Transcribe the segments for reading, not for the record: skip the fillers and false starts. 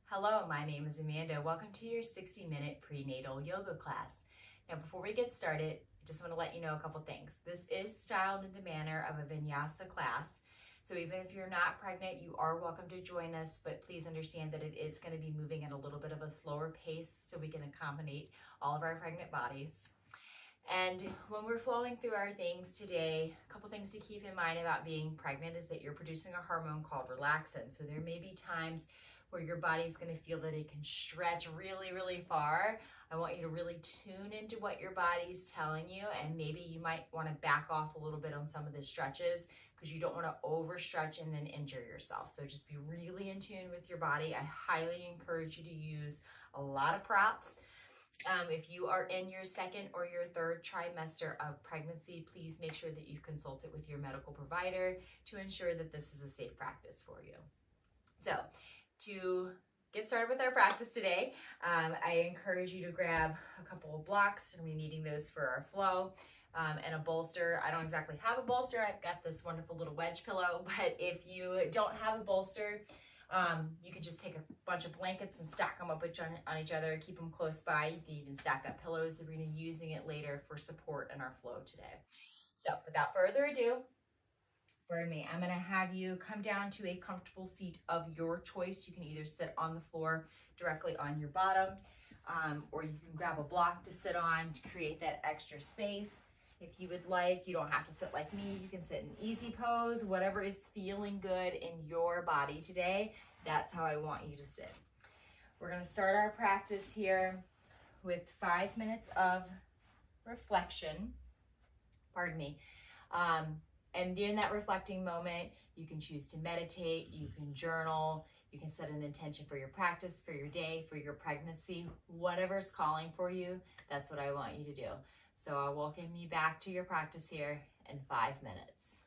Hello, my name is Amanda. Welcome to your 60-minute prenatal yoga class. Now, before we get started, I just want to let you know a couple things. This is styled in the manner of a vinyasa class. So even if you're not pregnant, you are welcome to join us, but please understand that it is going to be moving at a little bit of a slower pace so we can accommodate all of our pregnant bodies. And when we're flowing through our things today, a couple things to keep in mind about being pregnant is that you're producing a hormone called relaxin. So there may be times where your body's going to feel that it can stretch really, really far. I want you to really tune into what your body's telling you, and maybe you might want to back off a little bit on some of the stretches because you don't want to overstretch and then injure yourself. So just be really in tune with your body. I highly encourage you to use a lot of props. If you are in your second or your third trimester of pregnancy, please make sure that you've consulted with your medical provider to ensure that this is a safe practice for you. So to get started with our practice today, I encourage you to grab a couple of blocks. We're needing those for our flow, and a bolster. I don't exactly have a bolster. I've got this wonderful little wedge pillow, but if you don't have a bolster, you can just take a bunch of blankets and stack them up on each other, keep them close by. You can even stack up pillows if we're going to be using it later for support in our flow today. So without further ado, I'm going to have you come down to a comfortable seat of your choice. You can either sit on the floor directly on your bottom, or you can grab a block to sit on to create that extra space. If you would like, you don't have to sit like me. You can sit in easy pose, whatever is feeling good in your body today. That's how I want you to sit. We're going to start our practice here with 5 minutes of reflection. And in that reflecting moment, you can choose to meditate, you can journal, you can set an intention for your practice, for your day, for your pregnancy, whatever's calling for you, that's what I want you to do. So I'll welcome you back to your practice here in 5 minutes.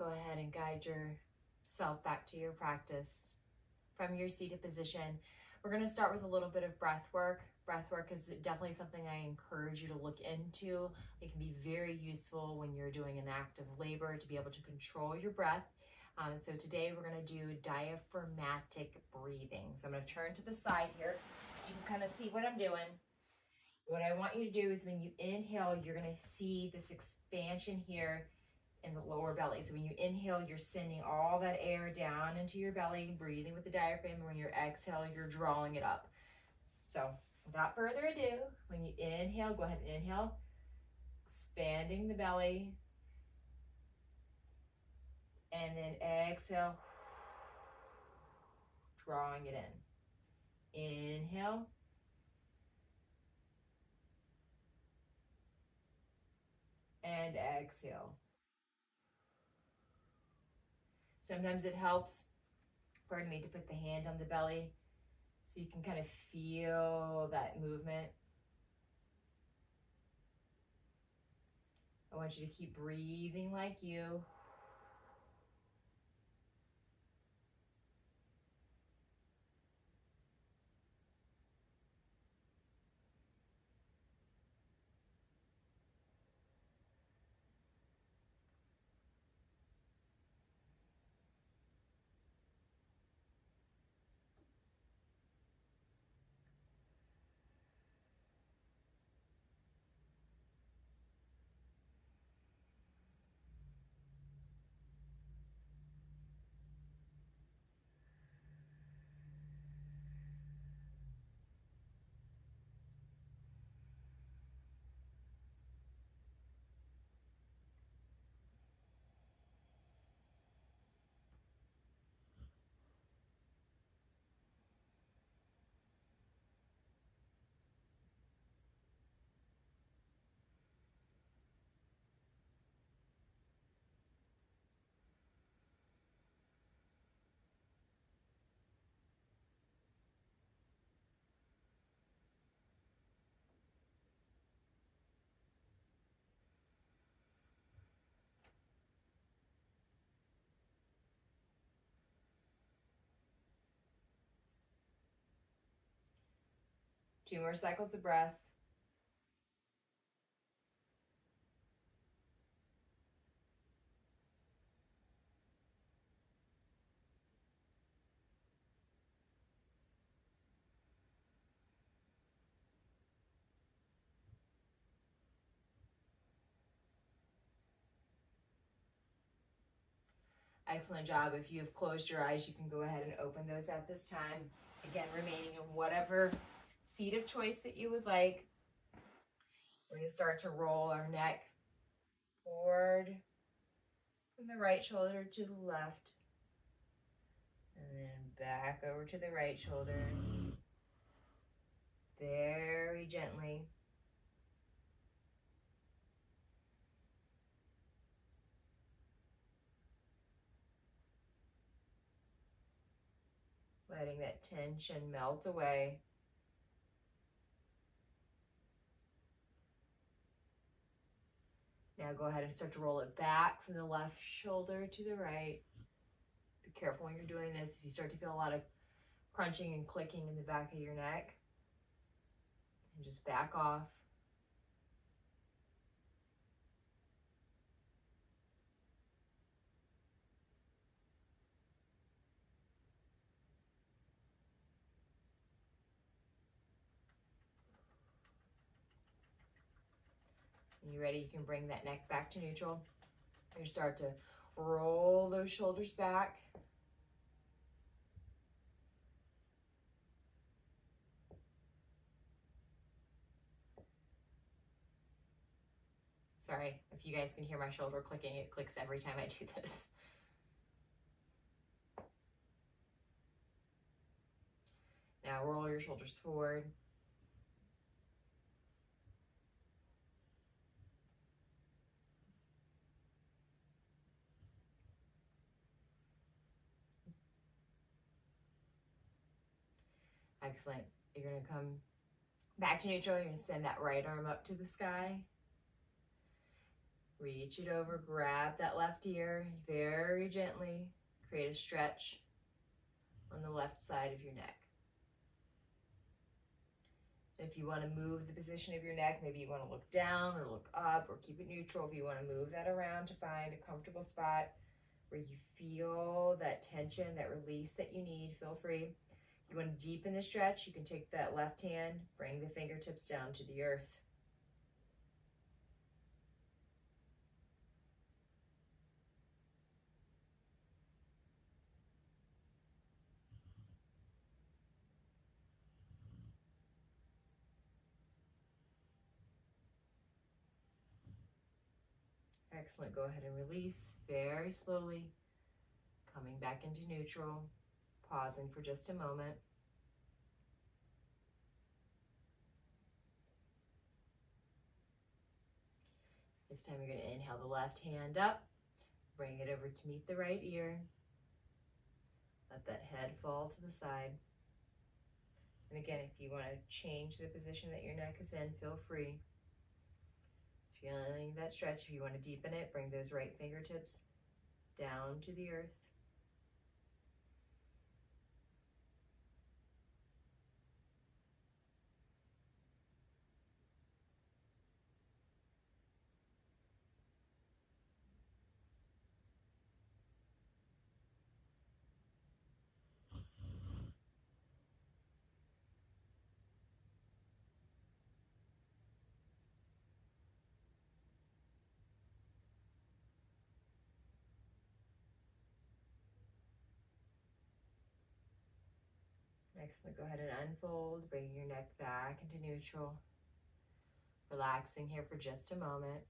go ahead and guide yourself back to your practice from your seated position. We're going to start with a little bit of breath work. Breath work is definitely something I encourage you to look into. It can be very useful when you're doing an act of labor to be able to control your breath. So today we're going to do diaphragmatic breathing. So I'm going to turn to the side here so you can kind of see what I'm doing. What I want you to do is when you inhale, you're going to see this expansion here in the lower belly. So when you inhale, you're sending all that air down into your belly, breathing with the diaphragm. And when you exhale, you're drawing it up. So without further ado, when you inhale, go ahead and inhale, expanding the belly. And then exhale, drawing it in. Inhale. And exhale. Sometimes it helps, pardon me, to put the hand on the belly so you can kind of feel that movement. I want you to keep breathing like you. Two more cycles of breath. Excellent job. If you have closed your eyes, you can go ahead and open those at this time. Again, remaining in whatever seat of choice that you would like. We're going to start to roll our neck forward from the right shoulder to the left. And then back over to the right shoulder. Very gently. Letting that tension melt away. Now go ahead and start to roll it back from the left shoulder to the right. Be careful when you're doing this. If you start to feel a lot of crunching and clicking in the back of your neck, and just back off. When you're ready, you can bring that neck back to neutral. You start to roll those shoulders back. Sorry, if you guys can hear my shoulder clicking, it clicks every time I do this. Now roll your shoulders forward. Excellent. You're going to come back to neutral. You're going to send that right arm up to the sky. Reach it over, grab that left ear, very gently create a stretch on the left side of your neck. If you want to move the position of your neck, maybe you want to look down or look up or keep it neutral. If you want to move that around to find a comfortable spot where you feel that tension, that release that you need, feel free. You want to deepen the stretch, you can take that left hand, bring the fingertips down to the earth. Excellent. Go ahead and release very slowly, coming back into neutral, pausing for just a moment. This time you're going to inhale the left hand up, bring it over to meet the right ear. Let that head fall to the side. And again, if you want to change the position that your neck is in, feel free. Feeling that stretch. If you want to deepen it, bring those right fingertips down to the earth. Excellent. Go ahead and unfold, bring your neck back into neutral. Relaxing here for just a moment.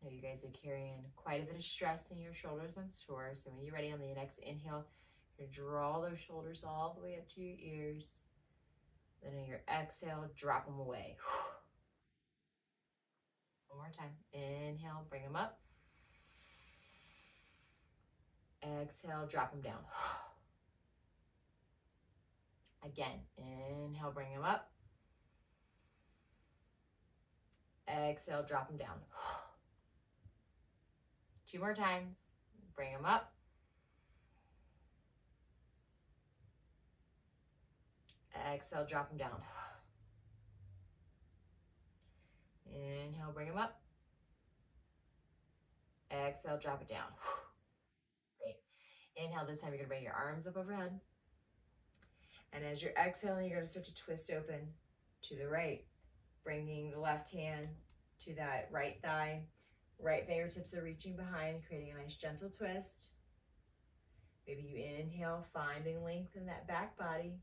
Now you guys are carrying quite a bit of stress in your shoulders, I'm sure. So when you're ready on the next inhale, you're going to draw those shoulders all the way up to your ears. Then on your exhale, drop them away. One more time. Inhale, bring them up. Exhale, drop them down. Again, inhale, bring them up. Exhale, drop them down. 2 more times. Bring them up. Exhale, drop them down. Inhale, bring them up. Exhale, drop it down. Great. Inhale, this time you're going to bring your arms up overhead. And as you're exhaling, you're going to start to twist open to the right, bringing the left hand to that right thigh. Right fingertips are reaching behind, creating a nice gentle twist. Maybe you inhale, finding length in that back body,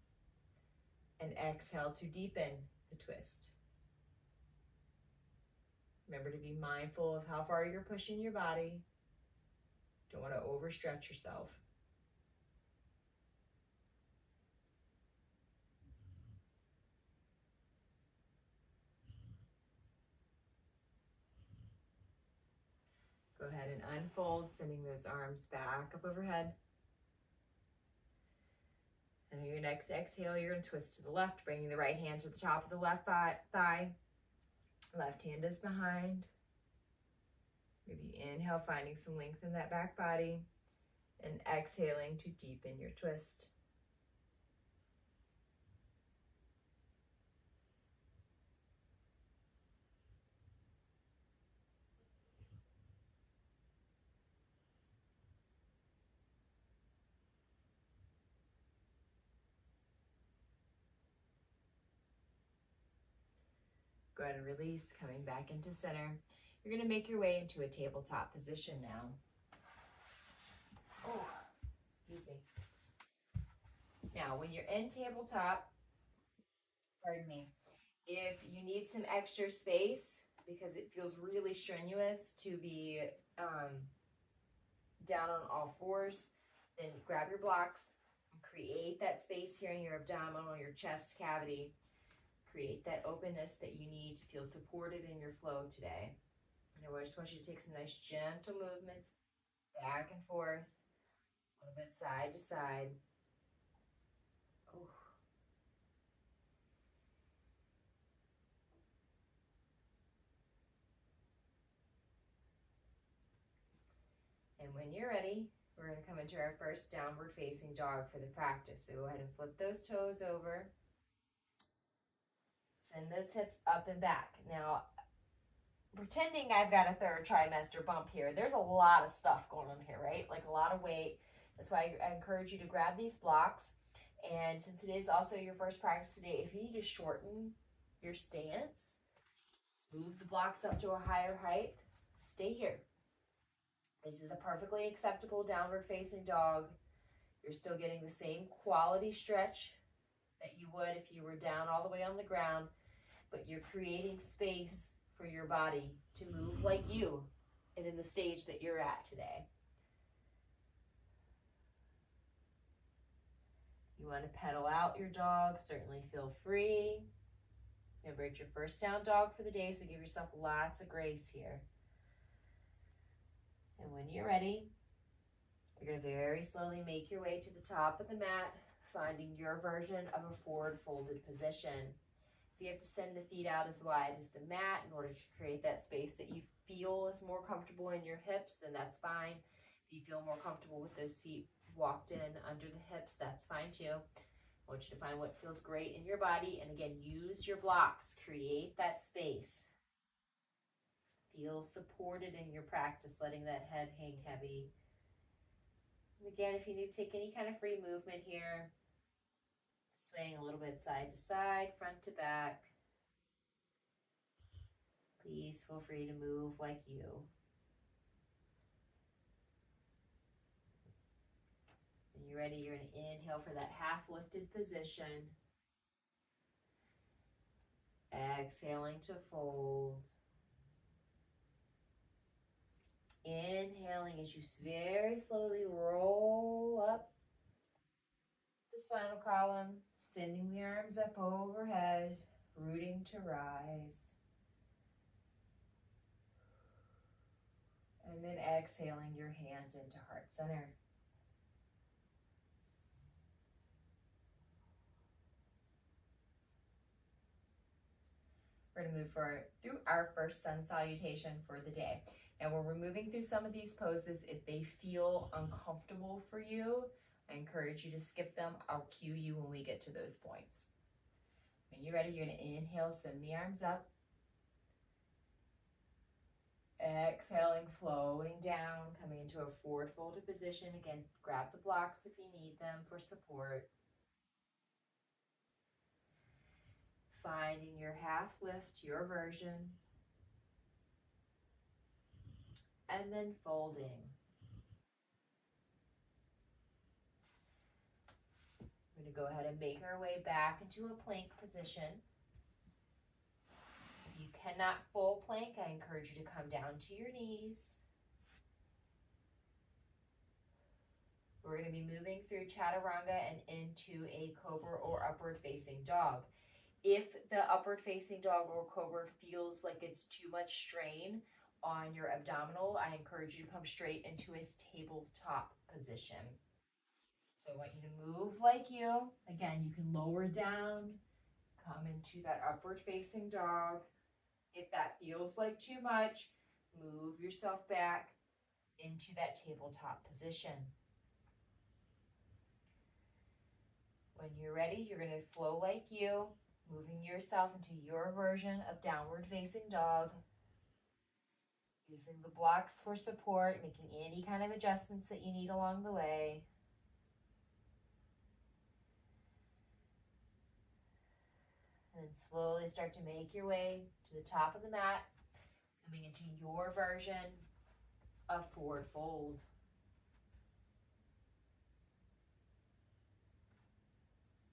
and exhale to deepen the twist. Remember to be mindful of how far you're pushing your body. Don't want to overstretch yourself. Go ahead and unfold, sending those arms back up overhead. And on your next exhale, you're going to twist to the left, bringing the right hand to the top of the left thigh. Left hand is behind. Maybe inhale, finding some length in that back body, and exhaling to deepen your twist. Go ahead and release, coming back into center. You're going to make your way into a tabletop position now. Oh, excuse me. Now, when you're in tabletop, pardon me, if you need some extra space because it feels really strenuous to be down on all fours, then grab your blocks and create that space here in your abdominal, your chest cavity. Create that openness that you need to feel supported in your flow today. And I just want you to take some nice gentle movements back and forth, a little bit side to side. Oh. And when you're ready, we're going to come into our first downward facing dog for the practice. So go ahead and flip those toes over. Send those hips up and back. Now, pretending I've got a third trimester bump here, there's a lot of stuff going on here, right? Like a lot of weight. That's why I encourage you to grab these blocks. And since it is also your first practice today, if you need to shorten your stance, move the blocks up to a higher height, stay here. This is a perfectly acceptable downward facing dog. You're still getting the same quality stretch that you would if you were down all the way on the ground, but you're creating space for your body to move like you and in the stage that you're at today. You want to pedal out your dog, certainly feel free. Remember, it's your first down dog for the day, so give yourself lots of grace here. And when you're ready, you're going to very slowly make your way to the top of the mat, finding your version of a forward folded position. If you have to send the feet out as wide as the mat in order to create that space that you feel is more comfortable in your hips, then that's fine. If you feel more comfortable with those feet walked in under the hips, that's fine too. I want you to find what feels great in your body, and again, use your blocks. Create that space. Feel supported in your practice, letting that head hang heavy. And again, if you need to take any kind of free movement here, swaying a little bit side to side, front to back, please feel free to move like you. When you're ready, you're going to inhale for that half lifted position. Exhaling to fold. Inhaling as you very slowly roll up the spinal column, sending the arms up overhead, rooting to rise. And then exhaling your hands into heart center. We're going to move through our first sun salutation for the day. Now, when we're moving through some of these poses, if they feel uncomfortable for you, I encourage you to skip them. I'll cue you when we get to those points. When you're ready, you're going to inhale, send the arms up. Exhaling, flowing down, coming into a forward folded position. Again, grab the blocks if you need them for support. Finding your half lift, your version. And then folding. We're going to go ahead and make our way back into a plank position. If you cannot full plank, I encourage you to come down to your knees. We're going to be moving through chaturanga and into a cobra or upward facing dog. If the upward facing dog or cobra feels like it's too much strain on your abdominal, I encourage you to come straight into a tabletop position. So I want you to move like you. Again, you can lower down, come into that upward facing dog. If that feels like too much, move yourself back into that tabletop position. When you're ready, you're going to flow like you, moving yourself into your version of downward facing dog. Using the blocks for support, making any kind of adjustments that you need along the way. And then slowly start to make your way to the top of the mat, coming into your version of forward fold.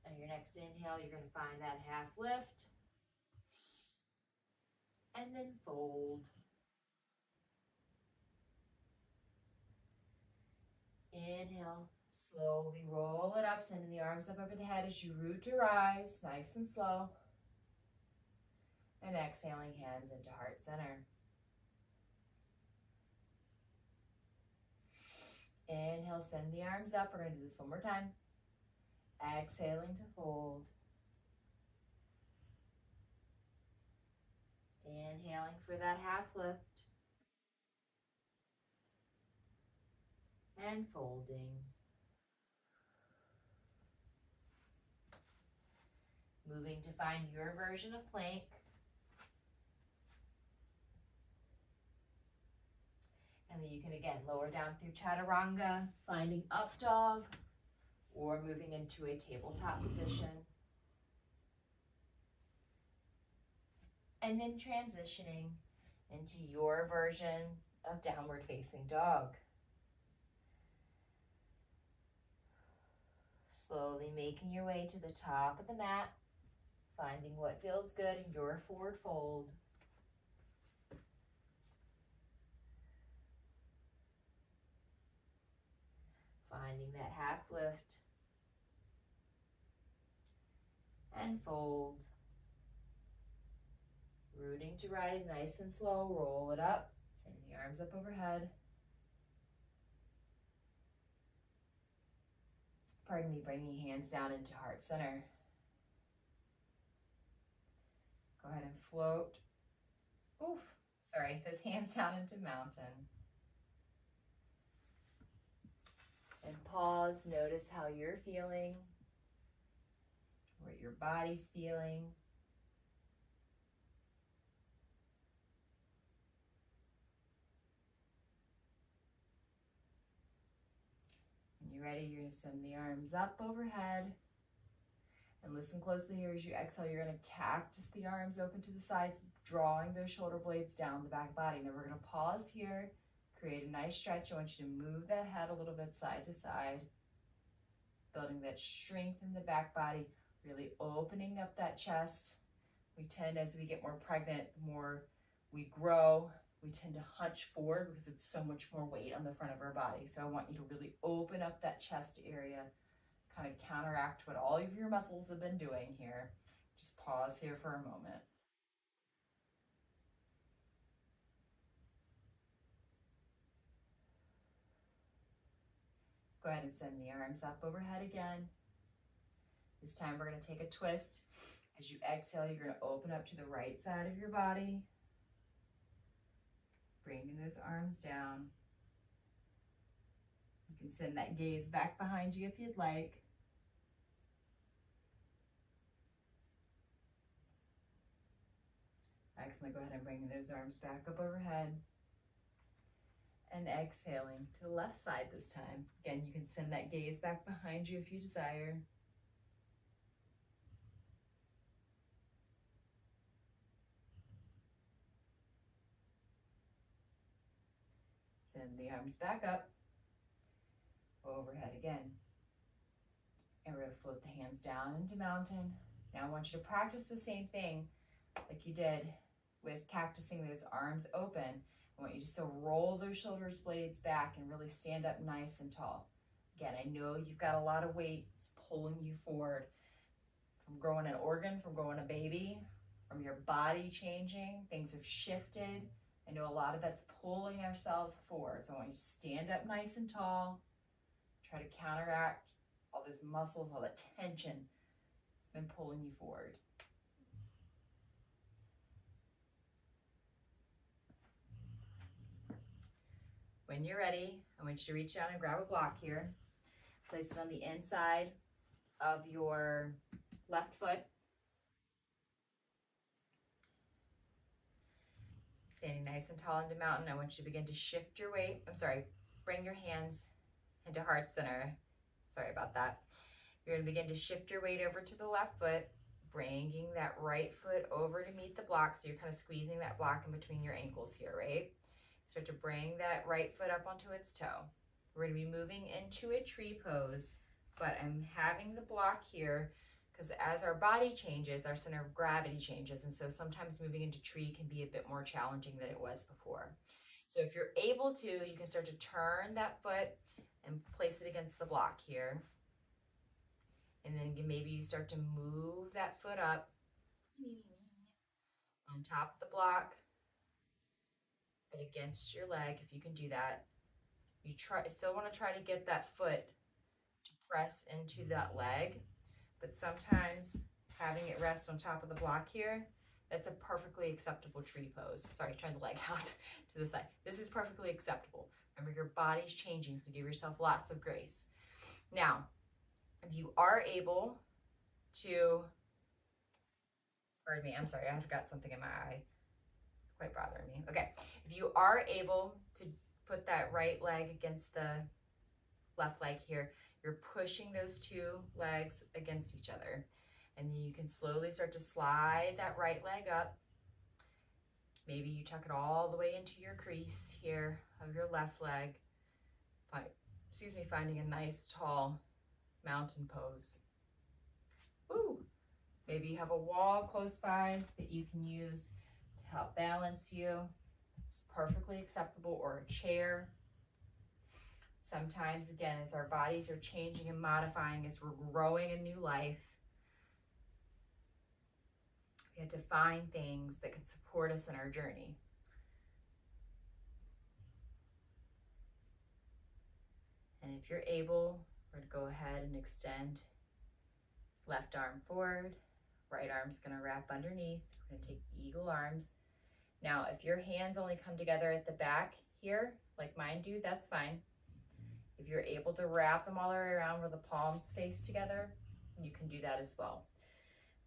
And your next inhale, you're going to find that half lift. And then fold. Inhale, slowly roll it up, sending the arms up over the head as you root to rise, nice and slow. And exhaling, hands into heart center. Inhale, send the arms up. We're going to do this one more time. Exhaling to fold. Inhaling for that half lift. and folding. Moving to find your version of plank. And then you can again lower down through chaturanga, finding up dog, or moving into a tabletop position. And then transitioning into your version of downward facing dog. Slowly making your way to the top of the mat, finding what feels good in your forward fold. Finding that half lift and fold. Rooting to rise nice and slow, roll it up, sending the arms up overhead. Pardon me, bringing hands down into heart center. Go ahead and float. Oof, sorry, those hands down into mountain. And pause, notice how you're feeling, what your body's feeling. When you're ready, you're going to send the arms up overhead. And listen closely here as you exhale, you're going to cactus the arms open to the sides, drawing those shoulder blades down the back body. Now we're going to pause here, create a nice stretch. I want you to move that head a little bit side to side, building that strength in the back body, really opening up that chest. We tend, as we get more pregnant, the more we grow, we tend to hunch forward because it's so much more weight on the front of our body. So I want you to really open up that chest area, kind of counteract what all of your muscles have been doing here. Just pause here for a moment. Go ahead and send the arms up overhead again. This time we're going to take a twist. As you exhale, you're going to open up to the right side of your body. Bringing those arms down. You can send that gaze back behind you if you'd like. Excellent. Go ahead and bring those arms back up overhead. And exhaling to the left side this time. Again, you can send that gaze back behind you if you desire. Send the arms back up, overhead again. And we're going to float the hands down into mountain. Now I want you to practice the same thing like you did with cactusing those arms open. I want you to still roll those shoulders blades back and really stand up nice and tall. Again, I know you've got a lot of weight. It's pulling you forward from growing an organ, from growing a baby, from your body changing. Things have shifted. I know a lot of that's pulling ourselves forward. So I want you to stand up nice and tall. Try to counteract all those muscles, all that tension that's been pulling you forward. When you're ready, I want you to reach down and grab a block here. Place it on the inside of your left foot. Standing nice and tall into mountain, I want you to begin to shift your weight. Bring your hands into heart center. Sorry about that. You're going to begin to shift your weight over to the left foot, bringing that right foot over to meet the block. So you're kind of squeezing that block in between your ankles here, right? Start to bring that right foot up onto its toe. We're going to be moving into a tree pose, but I'm having the block here because as our body changes, our center of gravity changes. And so sometimes moving into tree can be a bit more challenging than it was before. So if you're able to, you can start to turn that foot and place it against the block here. And then maybe you start to move that foot up on top of the block, but against your leg, if you can do that. You still want to try to get that foot to press into that leg, but sometimes having it rest on top of the block here That's a perfectly acceptable tree pose. Sorry, trying the leg out to the side. This is perfectly acceptable. Remember, your body's changing, so give yourself lots of grace. Now, if you are able to, pardon me, I'm sorry, I've got something in my eye. It's quite bothering me. Okay, if you are able to put that right leg against the left leg here, you're pushing those two legs against each other. And then you can slowly start to slide that right leg up. Maybe you tuck it all the way into your crease here of your left leg. Finding a nice tall mountain pose. Woo! Maybe you have a wall close by that you can use to help balance you. It's perfectly acceptable, or a chair. Sometimes, again, as our bodies are changing and modifying, as we're growing a new life, we have to find things that can support us in our journey. And if you're able, we're going to go ahead and extend left arm forward. Right arm's going to wrap underneath. We're going to take eagle arms. Now, if your hands only come together at the back here, like mine do, that's fine. If you're able to wrap them all the way around where the palms face together, you can do that as well.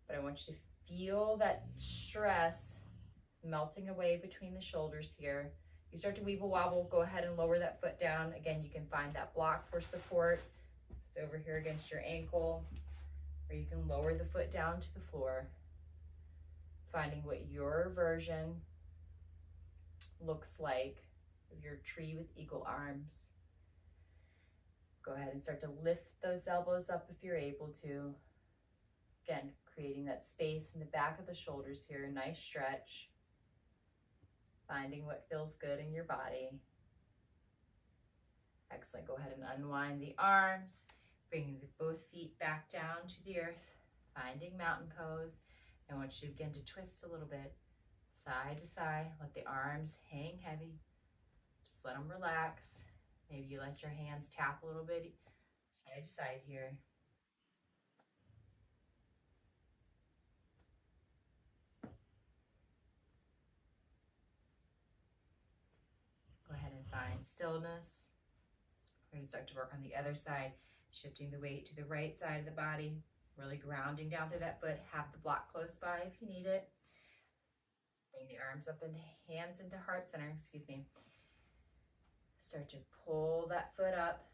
But I want you to feel that stress melting away between the shoulders here. You start to weeble wobble, go ahead and lower that foot down. Again, you can find that block for support. It's over here against your ankle, or you can lower the foot down to the floor, finding what your version looks like of your tree with eagle arms. Go ahead and start to lift those elbows up if you're able to. Again, creating that space in the back of the shoulders here, a nice stretch. Finding what feels good in your body. Excellent. Go ahead and unwind the arms, bringing both feet back down to the earth, finding mountain pose. I want you to begin to twist a little bit, side to side. Let the arms hang heavy. Just let them relax. Maybe you let your hands tap a little bit side to side here. Go ahead and find stillness. We're going to start to work on the other side, shifting the weight to the right side of the body, really grounding down through that foot. Have the block close by if you need it. Bring the arms up into hands into heart center, Start to pull that foot up.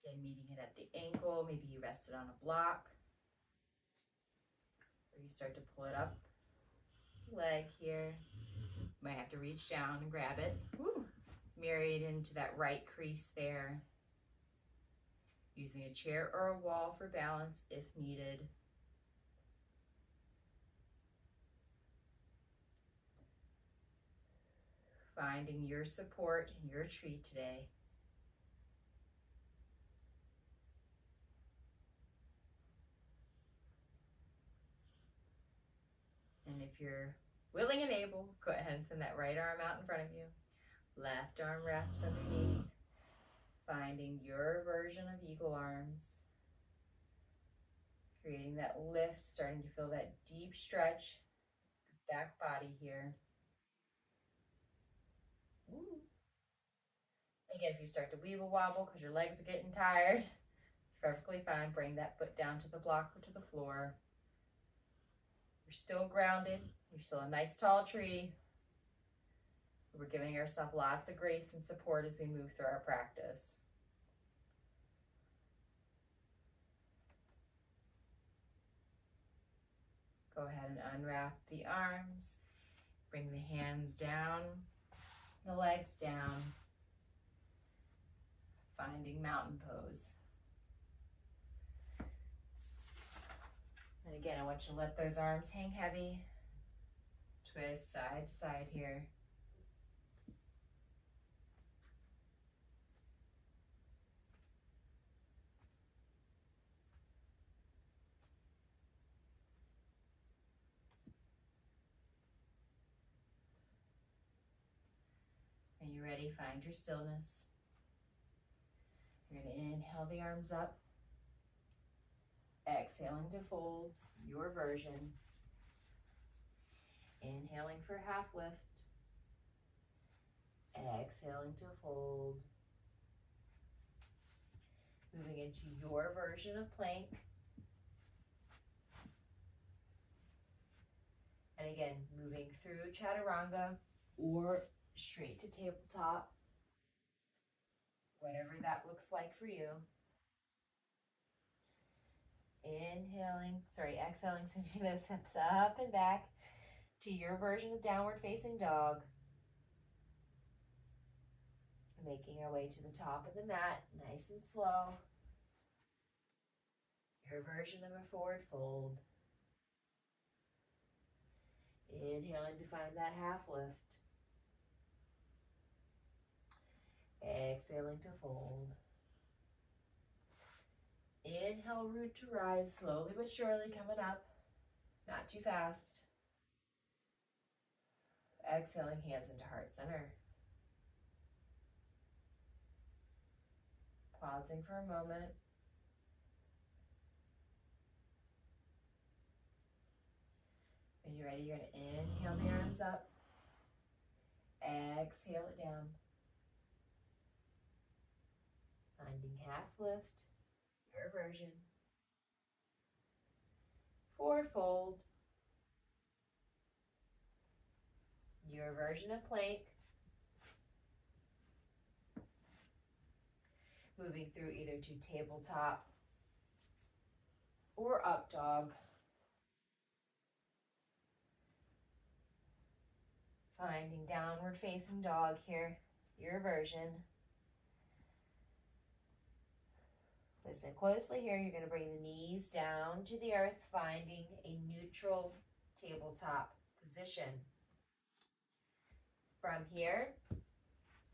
Again, meeting it at the ankle. Maybe you rest it on a block. Or you start to pull it up. Leg here. You might have to reach down and grab it. Woo. Marry it into that right crease there. Using a chair or a wall for balance if needed. Finding your support in your tree today. And if you're willing and able, go ahead and send that right arm out in front of you. Left arm wraps underneath. Finding your version of eagle arms. Creating that lift, starting to feel that deep stretch, back body here. Ooh. Again, if you start to weeble wobble because your legs are getting tired, it's perfectly fine. Bring that foot down to the block or to the floor. You're still grounded. You're still a nice tall tree. We're giving ourselves lots of grace and support as we move through our practice. Go ahead and unwrap the arms. Bring the hands down, the legs down. Finding mountain pose. And again, I want you to let those arms hang heavy. Twist side to side here. Are you ready? Find your stillness. You're going to inhale the arms up. Exhaling to fold your version. Inhaling for half lift. Exhaling to fold. Moving into your version of plank. And again, moving through chaturanga or straight to tabletop. Whatever that looks like for you. Exhaling, sending those hips up and back to your version of downward facing dog. Making our way to the top of the mat, nice and slow. Your version of a forward fold. Inhaling to find that half lift. Exhaling to fold. Inhale, root to rise, slowly but surely coming up. Not too fast. Exhaling, hands into heart center. Pausing for a moment. When you're ready, you're going to inhale the arms up. Exhale it down. Finding half lift, your version. Forward fold. Your version of plank. Moving through either to tabletop or up dog. Finding downward facing dog here, your version. Listen closely here. You're going to bring the knees down to the earth, finding a neutral tabletop position. From here,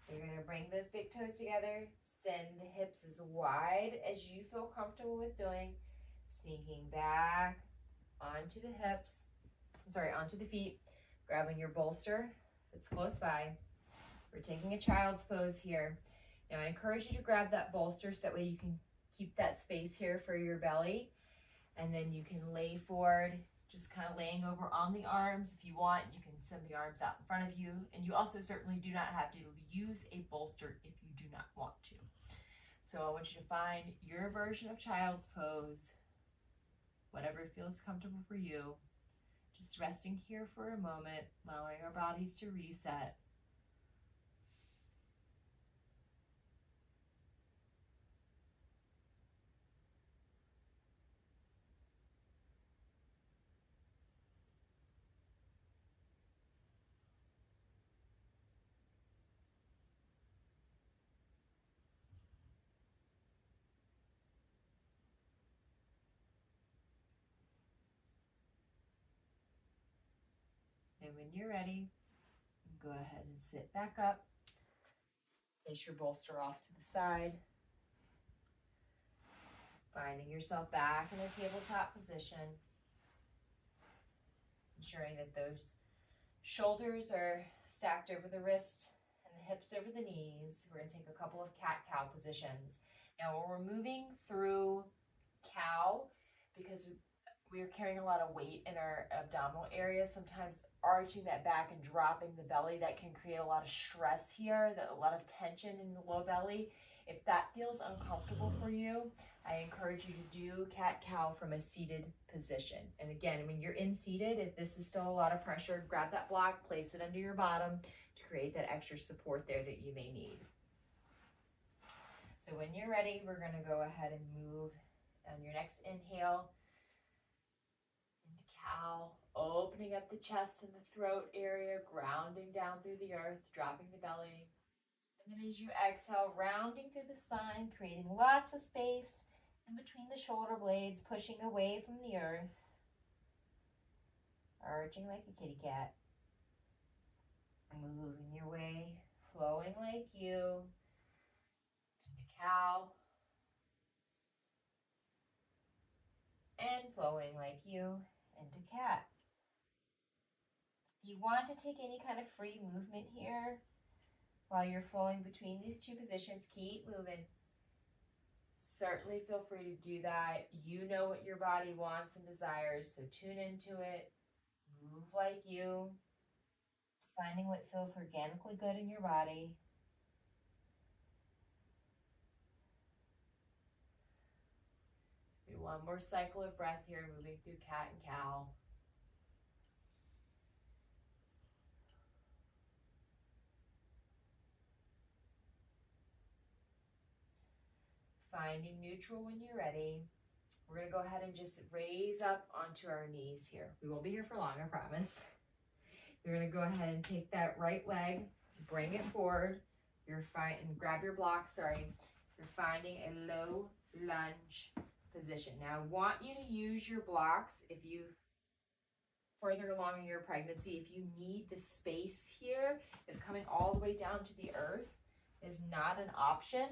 you're going to bring those big toes together, send the hips as wide as you feel comfortable with doing, sinking back onto the onto the feet, grabbing your bolster that's close by. We're taking a child's pose here. Now I encourage you to grab that bolster so that way you can keep that space here for your belly, and then you can lay forward, just kind of laying over on the arms. If you want, you can send the arms out in front of you, and you also certainly do not have to use a bolster if you do not want to. So I want you to find your version of child's pose, whatever feels comfortable for you. Just resting here for a moment, allowing our bodies to reset. And when you're ready, go ahead and sit back up. Place your bolster off to the side. Finding yourself back in a tabletop position. Ensuring that those shoulders are stacked over the wrist and the hips over the knees. We're going to take a couple of cat-cow positions. Now when we're moving through cow, because we're carrying a lot of weight in our abdominal area, sometimes arching that back and dropping the belly, that can create a lot of stress here, a lot of tension in the low belly. If that feels uncomfortable for you, I encourage you to do cat-cow from a seated position. And again, when you're in seated, if this is still a lot of pressure, grab that block, place it under your bottom to create that extra support there that you may need. So when you're ready, we're going to go ahead and move on your next inhale into cow, opening up the chest and the throat area, grounding down through the earth, dropping the belly. And then as you exhale, rounding through the spine, creating lots of space in between the shoulder blades, pushing away from the earth, arching like a kitty cat, moving your way, flowing like you, into cow, and flowing like you, into cat. If you want to take any kind of free movement here, while you're flowing between these two positions, keep moving. Certainly feel free to do that. You know what your body wants and desires, so tune into it. Move like you, finding what feels organically good in your body. Do one more cycle of breath here, moving through cat and cow. Finding neutral when you're ready. We're going to go ahead and just raise up onto our knees here. We won't be here for long, I promise. You're going to go ahead and take that right leg, bring it forward. You're fine, and grab your block, sorry. You're finding a low lunge position. Now, I want you to use your blocks if you've further along in your pregnancy. If you need the space here, if coming all the way down to the earth is not an option,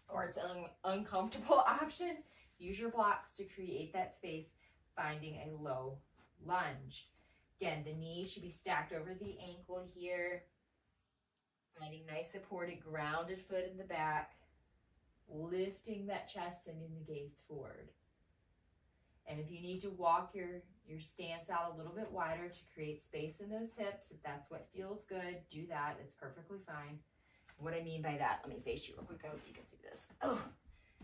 or it's an uncomfortable option, use your blocks to create that space, finding a low lunge. Again, the knees should be stacked over the ankle here, finding nice supported, grounded foot in the back, lifting that chest, sending the gaze forward. And if you need to walk your stance out a little bit wider to create space in those hips, if that's what feels good, do that. It's perfectly fine. What I mean by that, let me face you real quick. I hope you can see this. Oh,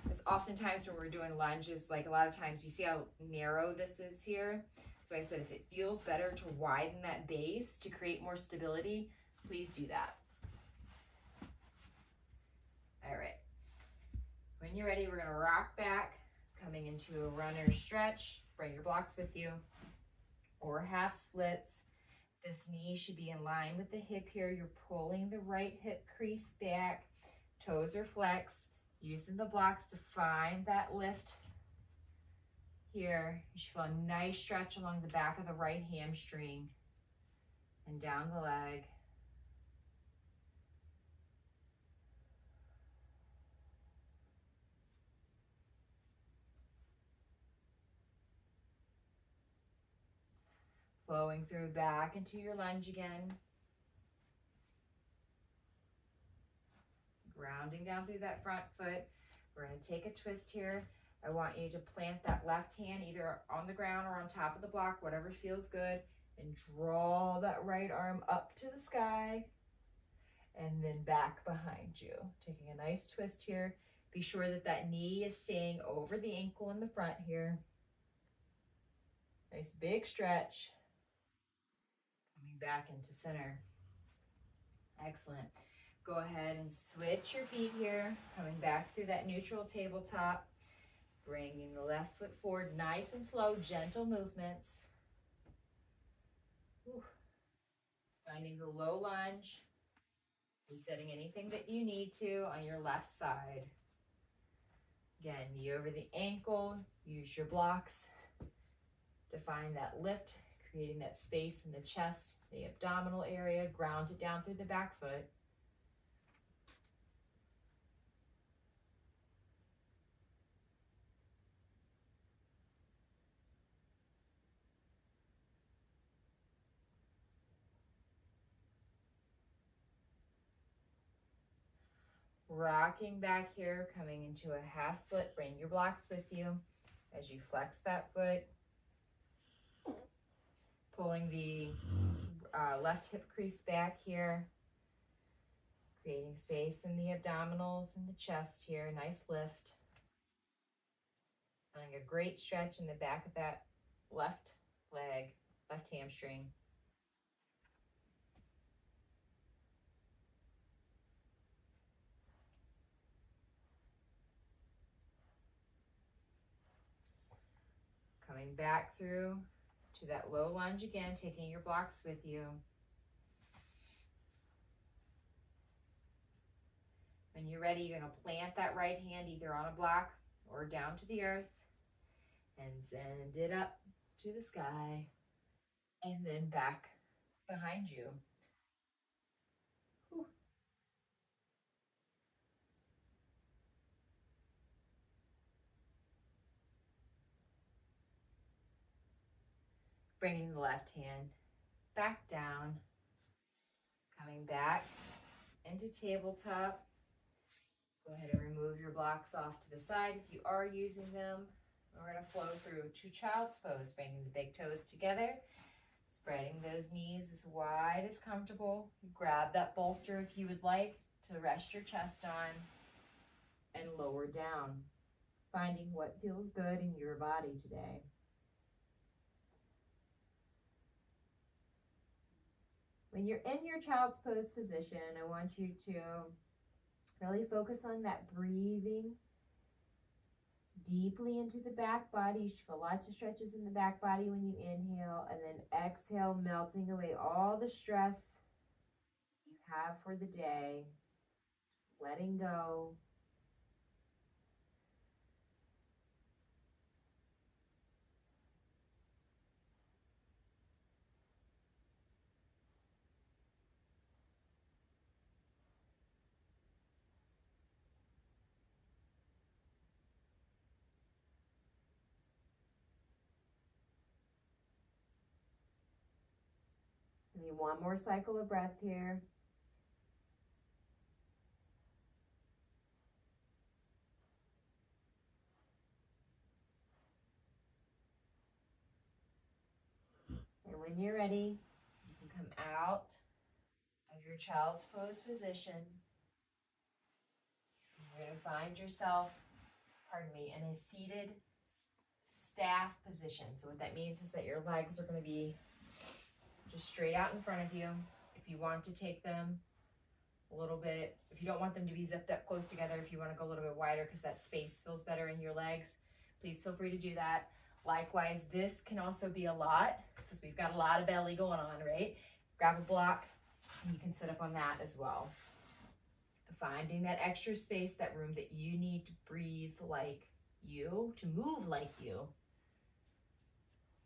because oftentimes when we're doing lunges, like a lot of times you see how narrow this is here. So I said if it feels better to widen that base to create more stability, please do that. All right. When you're ready, we're going to rock back, coming into a runner stretch. Bring your blocks with you, or half splits. This knee should be in line with the hip here. You're pulling the right hip crease back. Toes are flexed. Using the blocks to find that lift here. You should feel a nice stretch along the back of the right hamstring and down the leg. Flowing through back into your lunge again. Grounding down through that front foot. We're going to take a twist here. I want you to plant that left hand either on the ground or on top of the block, whatever feels good, and draw that right arm up to the sky and then back behind you. Taking a nice twist here. Be sure that that knee is staying over the ankle in the front here. Nice big stretch. Coming back into center. Excellent. Go ahead and switch your feet here, coming back through that neutral tabletop, bringing the left foot forward, nice and slow, gentle movements. Whew. Finding the low lunge, resetting anything that you need to on your left side. Again, knee over the ankle, use your blocks to find that lift, creating that space in the chest, the abdominal area, ground it down through the back foot. Rocking back here, coming into a half split. Bring your blocks with you as you flex that foot. Pulling the left hip crease back here. Creating space in the abdominals and the chest here. Nice lift. Feeling a great stretch in the back of that left leg, left hamstring. Coming back through to that low lunge again, taking your blocks with you. When you're ready, you're going to plant that right hand either on a block or down to the earth and send it up to the sky and then back behind you. Whew. Bringing the left hand back down, coming back into tabletop. Go ahead and remove your blocks off to the side if you are using them. We're going to flow through to child's pose, bringing the big toes together, Spreading those knees as wide as comfortable. Grab that bolster if you would like to rest your chest on, and lower down, finding what feels good in your body today. When you're in your child's pose position, I want you to really focus on that breathing deeply into the back body. You should feel lots of stretches in the back body when you inhale, and then exhale, melting away all the stress you have for the day. Just letting go. Give me one more cycle of breath here. And when you're ready, you can come out of your child's pose position. You're going to find yourself, in a seated staff position. So what that means is that your legs are going to be just straight out in front of you. If you want to take them a little bit, if you don't want them to be zipped up close together, if you want to go a little bit wider because that space feels better in your legs, please feel free to do that. Likewise, this can also be a lot because we've got a lot of belly going on, right? Grab a block and you can sit up on that as well. Finding that extra space, that room that you need to breathe like you, to move like you.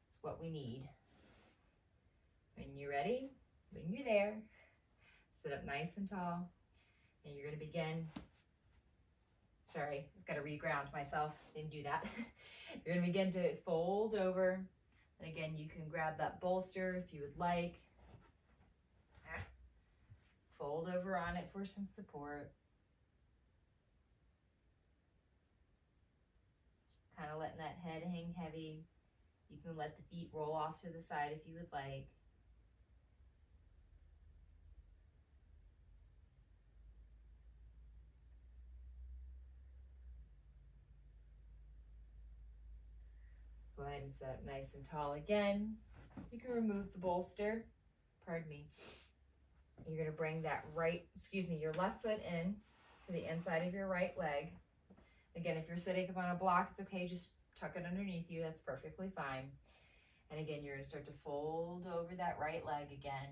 It's what we need. When you're ready, when you're there, sit up nice and tall, and you're going to begin. Sorry, I've got to reground myself. Didn't do that. You're going to begin to fold over. And again, you can grab that bolster if you would like. Fold over on it for some support. Just kind of letting that head hang heavy. You can let the feet roll off to the side if you would like. Go ahead and sit up nice and tall again. You can remove the bolster. Pardon me. You're going to bring that your left foot in to the inside of your right leg. Again, if you're sitting up on a block, it's okay. Just tuck it underneath you. That's perfectly fine. And again, you're going to start to fold over that right leg again.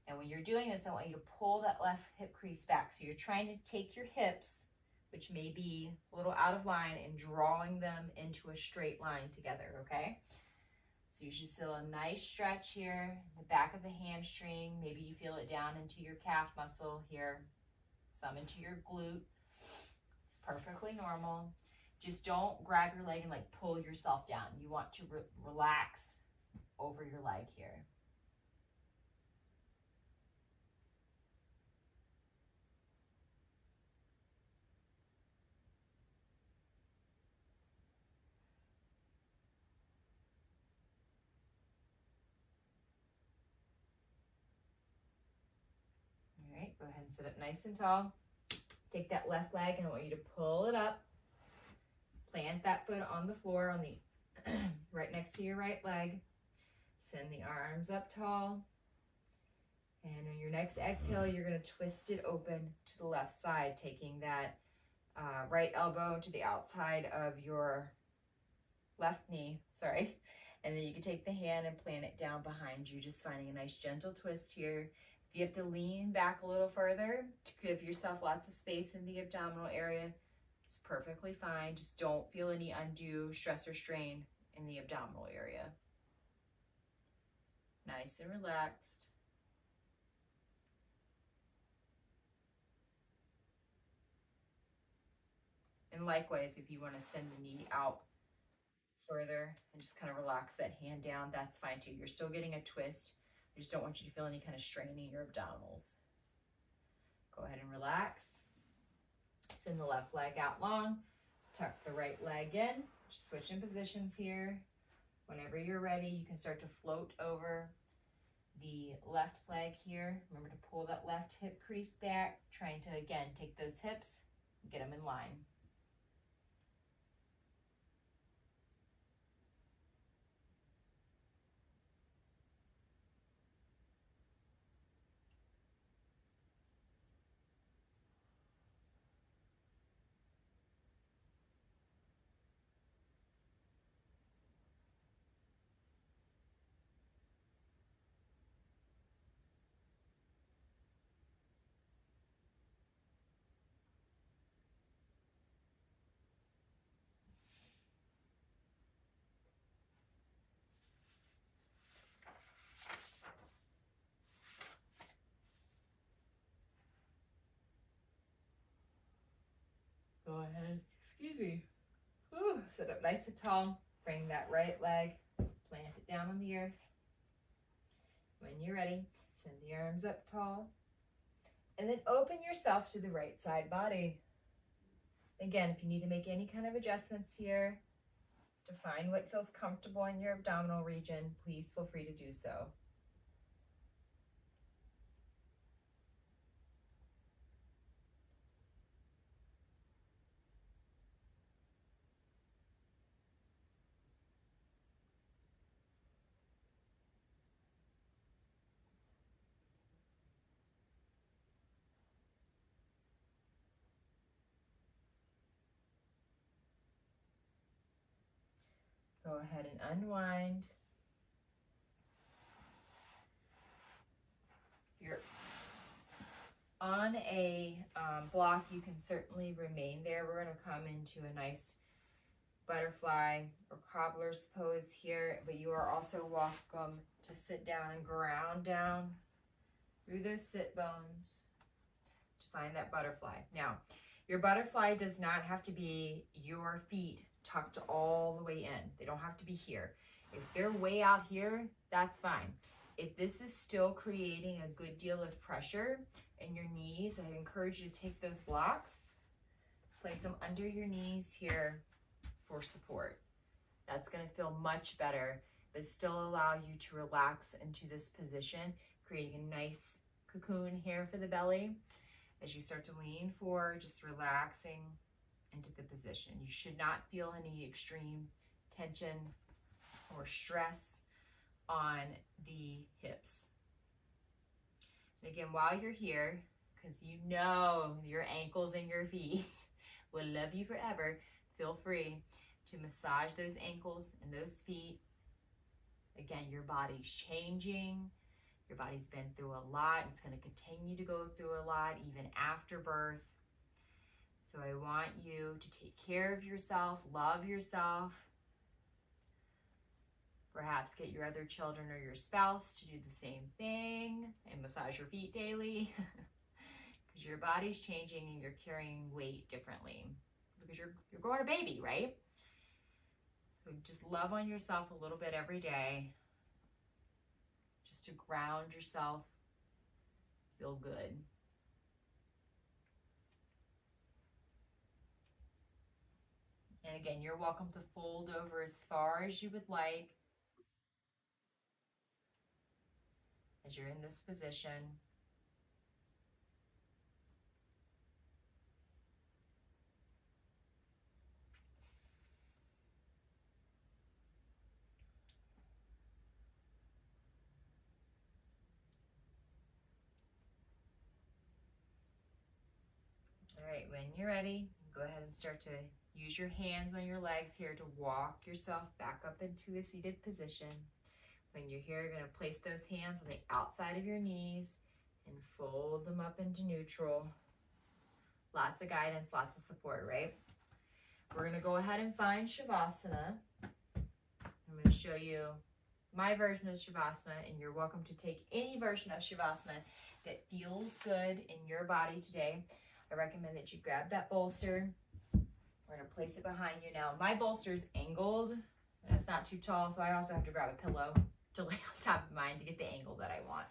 And when you're doing this, I want you to pull that left hip crease back. So you're trying to take your hips, which may be a little out of line, and drawing them into a straight line together, okay? So you should feel a nice stretch here, the back of the hamstring. Maybe you feel it down into your calf muscle here, some into your glute. It's perfectly normal. Just don't grab your leg and like pull yourself down. You want to relax over your leg here. All right, go ahead and sit up nice and tall. Take that left leg and I want you to pull it up. Plant that foot on the floor on the right next to your right leg. Send the arms up tall. And on your next exhale, you're going to twist it open to the left side, taking that right elbow to the outside of your left knee, and then you can take the hand and plant it down behind you, just finding a nice gentle twist here. If you have to lean back a little further to give yourself lots of space in the abdominal area, it's perfectly fine. Just don't feel any undue stress or strain in the abdominal area. Nice and relaxed. And likewise, if you want to send the knee out further and just kind of relax that hand down, that's fine too. You're still getting a twist. I just don't want you to feel any kind of strain in your abdominals. Go ahead and relax. Send the left leg out long. Tuck the right leg in. Just switching positions here. Whenever you're ready, you can start to float over the left leg here. Remember to pull that left hip crease back, trying to, again, take those hips and get them in line. Go ahead. Excuse me. Whew. Sit up nice and tall. Bring that right leg, plant it down on the earth. When you're ready, send the arms up tall. And then open yourself to the right side body. Again, if you need to make any kind of adjustments here to find what feels comfortable in your abdominal region, please feel free to do so. Go ahead and unwind. If you're on a block, you can certainly remain there. We're going to come into a nice butterfly or cobbler's pose here, but you are also welcome to sit down and ground down through those sit bones to find that butterfly. Now, your butterfly does not have to be your feet tucked all the way in. They don't have to be here. If they're way out here, that's fine. If this is still creating a good deal of pressure in your knees, I encourage you to take those blocks, place them under your knees here for support. That's going to feel much better, but still allow you to relax into this position, creating a nice cocoon here for the belly. As you start to lean forward, just relaxing into the position. You should not feel any extreme tension or stress on the hips. And again, while you're here, because you know your ankles and your feet will love you forever, feel free to massage those ankles and those feet. Again, your body's changing. Your body's been through a lot. It's going to continue to go through a lot even after birth. So I want you to take care of yourself, love yourself. Perhaps get your other children or your spouse to do the same thing and massage your feet daily. Because your body's changing and you're carrying weight differently. Because you're growing a baby, right? So just love on yourself a little bit every day. Just to ground yourself, feel good. And again, you're welcome to fold over as far as you would like as you're in this position. All right, when you're ready, go ahead and start to use your hands on your legs here to walk yourself back up into a seated position. When you're here, you're going to place those hands on the outside of your knees and fold them up into neutral. Lots of guidance, lots of support, right? We're going to go ahead and find Shavasana. I'm going to show you my version of Shavasana, and you're welcome to take any version of Shavasana that feels good in your body today. I recommend that you grab that bolster. We're going to place it behind you. Now, my bolster is angled, and it's not too tall, so I also have to grab a pillow to lay on top of mine to get the angle that I want.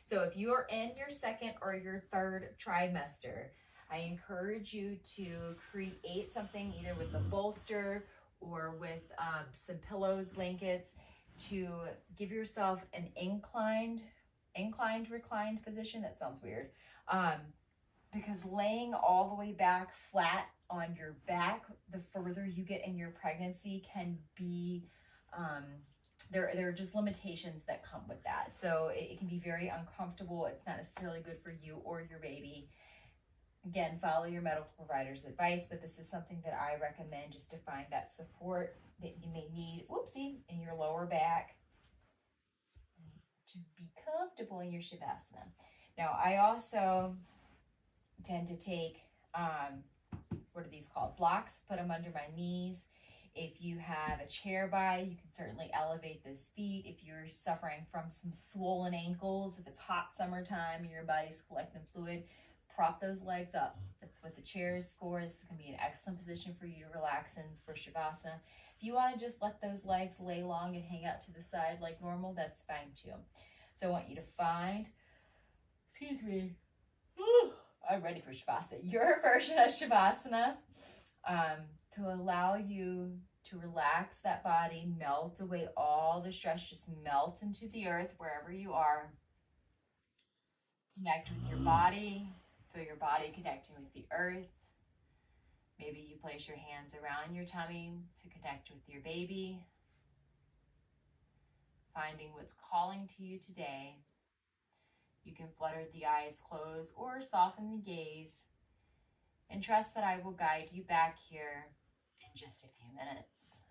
So if you are in your second or your third trimester, I encourage you to create something either with the bolster or with some pillows, blankets, to give yourself an inclined reclined position. That sounds weird. Because laying all the way back flat on your back, the further you get in your pregnancy can be, there are just limitations that come with that. So it can be very uncomfortable. It's not necessarily good for you or your baby. Again, follow your medical provider's advice, but this is something that I recommend just to find that support that you may need, whoopsie, in your lower back to be comfortable in your Shavasana. Now, I also tend to take, what are these called? Blocks, put them under my knees. If you have a chair by, you can certainly elevate those feet. If you're suffering from some swollen ankles, if it's hot summertime and your body's collecting fluid, prop those legs up. That's what the chair is for. This is going to be an excellent position for you to relax in for Shavasana. If you want to just let those legs lay long and hang out to the side like normal, that's fine too. So I want you to find, excuse me, I'm ready for Shavasana, your version of Shavasana, to allow you to relax that body, melt away all the stress, just melt into the earth wherever you are. Connect with your body, feel your body connecting with the earth. Maybe you place your hands around your tummy to connect with your baby, finding what's calling to you today. You can flutter the eyes closed or soften the gaze, and trust that I will guide you back here in just a few minutes.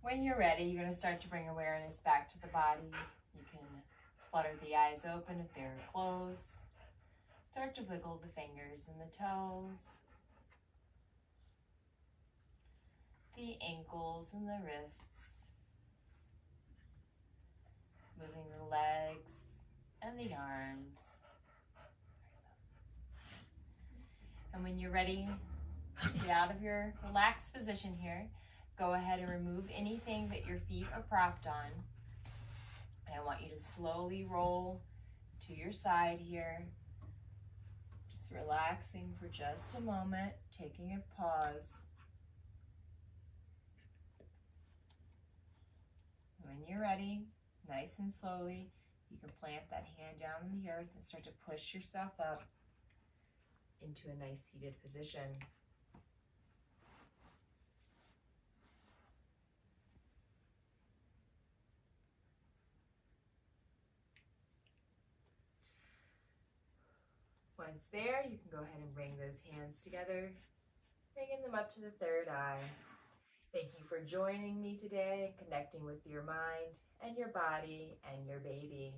When you're ready, you're going to start to bring awareness back to the body. You can flutter the eyes open if they're closed. Start to wiggle the fingers and the toes, the ankles and the wrists, moving the legs and the arms. And when you're ready to get out of your relaxed position here, go ahead and remove anything that your feet are propped on. And I want you to slowly roll to your side here. Just relaxing for just a moment, taking a pause. When you're ready, nice and slowly, you can plant that hand down on the earth and start to push yourself up into a nice seated position. Once there, you can go ahead and bring those hands together, bringing them up to the third eye. Thank you for joining me today, connecting with your mind and your body and your baby.